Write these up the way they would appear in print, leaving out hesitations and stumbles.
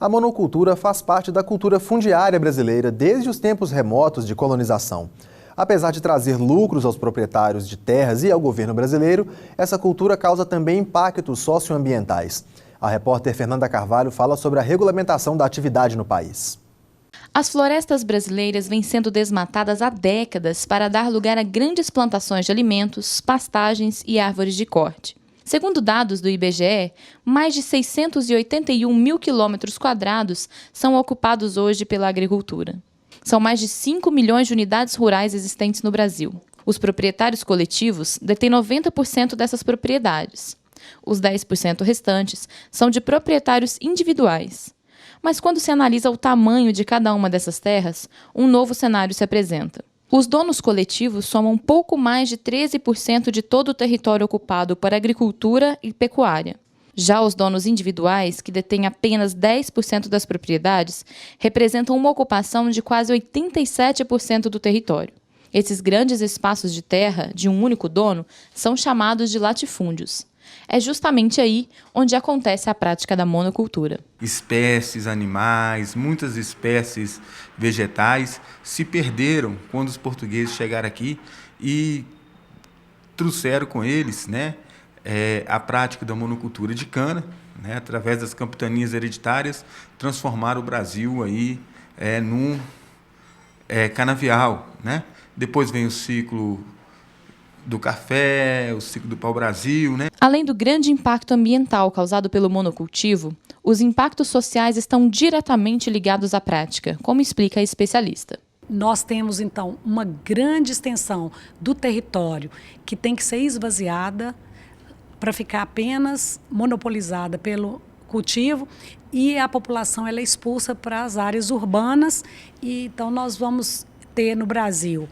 A monocultura faz parte da cultura fundiária brasileira desde os tempos remotos de colonização. Apesar de trazer lucros aos proprietários de terras e ao governo brasileiro, essa cultura causa também impactos socioambientais. A repórter Fernanda Carvalho fala sobre a regulamentação da atividade no país. As florestas brasileiras vêm sendo desmatadas há décadas para dar lugar a grandes plantações de alimentos, pastagens e árvores de corte. Segundo dados do IBGE, mais de 681 mil quilômetros quadrados são ocupados hoje pela agricultura. São mais de 5 milhões de unidades rurais existentes no Brasil. Os proprietários coletivos detêm 90% dessas propriedades. Os 10% restantes são de proprietários individuais. Mas quando se analisa o tamanho de cada uma dessas terras, um novo cenário se apresenta. Os donos coletivos somam pouco mais de 13% de todo o território ocupado por agricultura e pecuária. Já os donos individuais, que detêm apenas 10% das propriedades, representam uma ocupação de quase 87% do território. Esses grandes espaços de terra, de um único dono, são chamados de latifúndios. É justamente aí onde acontece a prática da monocultura. Espécies animais, muitas espécies vegetais se perderam quando os portugueses chegaram aqui e trouxeram com eles, a prática da monocultura de cana, através das capitanias hereditárias, transformaram o Brasil aí, num canavial. Depois vem o ciclo do café, o ciclo do pau-brasil, Além do grande impacto ambiental causado pelo monocultivo, os impactos sociais estão diretamente ligados à prática, como explica a especialista. Nós temos, então, uma grande extensão do território que tem que ser esvaziada para ficar apenas monopolizada pelo cultivo e a população ela é expulsa para as áreas urbanas. E, então, nós vamos ter no Brasil,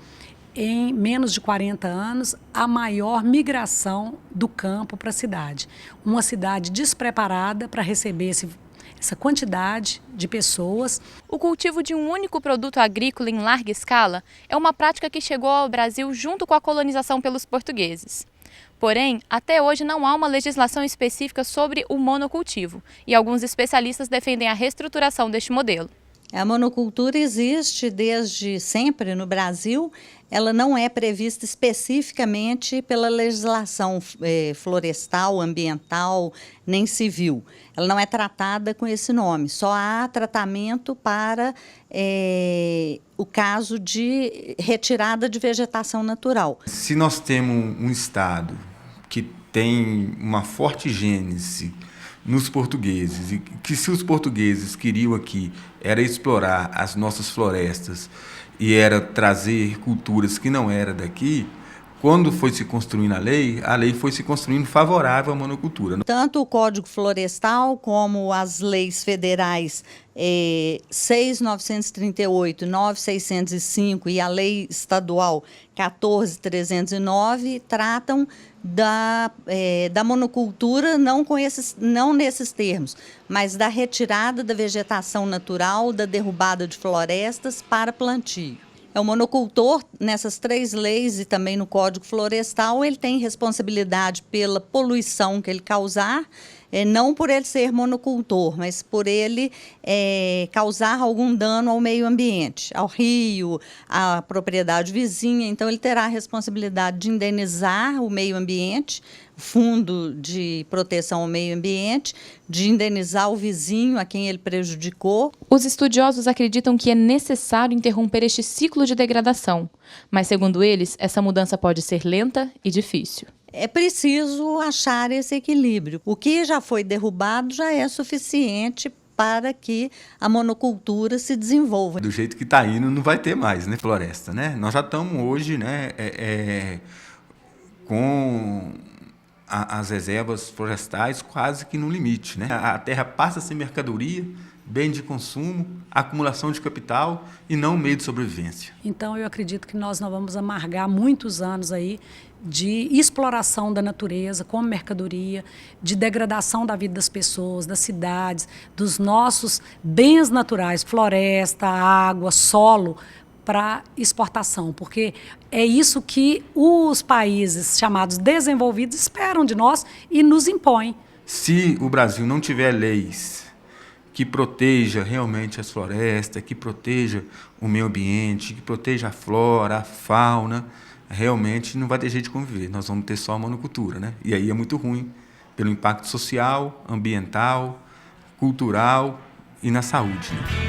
em menos de 40 anos, a maior migração do campo para a cidade. Uma cidade despreparada para receber essa quantidade de pessoas. O cultivo de um único produto agrícola em larga escala é uma prática que chegou ao Brasil junto com a colonização pelos portugueses. Porém, até hoje não há uma legislação específica sobre o monocultivo, e alguns especialistas defendem a reestruturação deste modelo. A monocultura existe desde sempre no Brasil, ela não é prevista especificamente pela legislação florestal, ambiental, nem civil. Ela não é tratada com esse nome, só há tratamento para o caso de retirada de vegetação natural. Se nós temos um estado que tem uma forte gênese nos portugueses, e que se os portugueses queriam aqui era explorar as nossas florestas e era trazer culturas que não eram daqui, quando foi se construindo a lei foi se construindo favorável à monocultura. Tanto o Código Florestal como as leis federais 6.938, 9.605 e a lei estadual 14.309 tratam da monocultura, não nesses termos, mas da retirada da vegetação natural, da derrubada de florestas para plantio. O monocultor, nessas 3 leis e também no Código Florestal, ele tem responsabilidade pela poluição que ele causar, não por ele ser monocultor, mas por ele causar algum dano ao meio ambiente, ao rio, à propriedade vizinha. Então, ele terá a responsabilidade de indenizar o meio ambiente, Fundo de Proteção ao Meio Ambiente, de indenizar o vizinho a quem ele prejudicou. Os estudiosos acreditam que é necessário interromper este ciclo de degradação, mas, segundo eles, essa mudança pode ser lenta e difícil. É preciso achar esse equilíbrio. O que já foi derrubado já é suficiente para que a monocultura se desenvolva. Do jeito que está indo, não vai ter mais floresta. Nós já estamos hoje com as reservas florestais quase que no limite. A terra passa a ser mercadoria, bem de consumo, acumulação de capital e não meio de sobrevivência. Então, eu acredito que nós não vamos amargar muitos anos aí de exploração da natureza como mercadoria, de degradação da vida das pessoas, das cidades, dos nossos bens naturais, floresta, água, solo, para exportação, porque é isso que os países chamados desenvolvidos esperam de nós e nos impõem. Se o Brasil não tiver leis que proteja realmente as florestas, que proteja o meio ambiente, que proteja a flora, a fauna, realmente não vai ter jeito de conviver. Nós vamos ter só a monocultura, né? E aí é muito ruim pelo impacto social, ambiental, cultural e na saúde, né?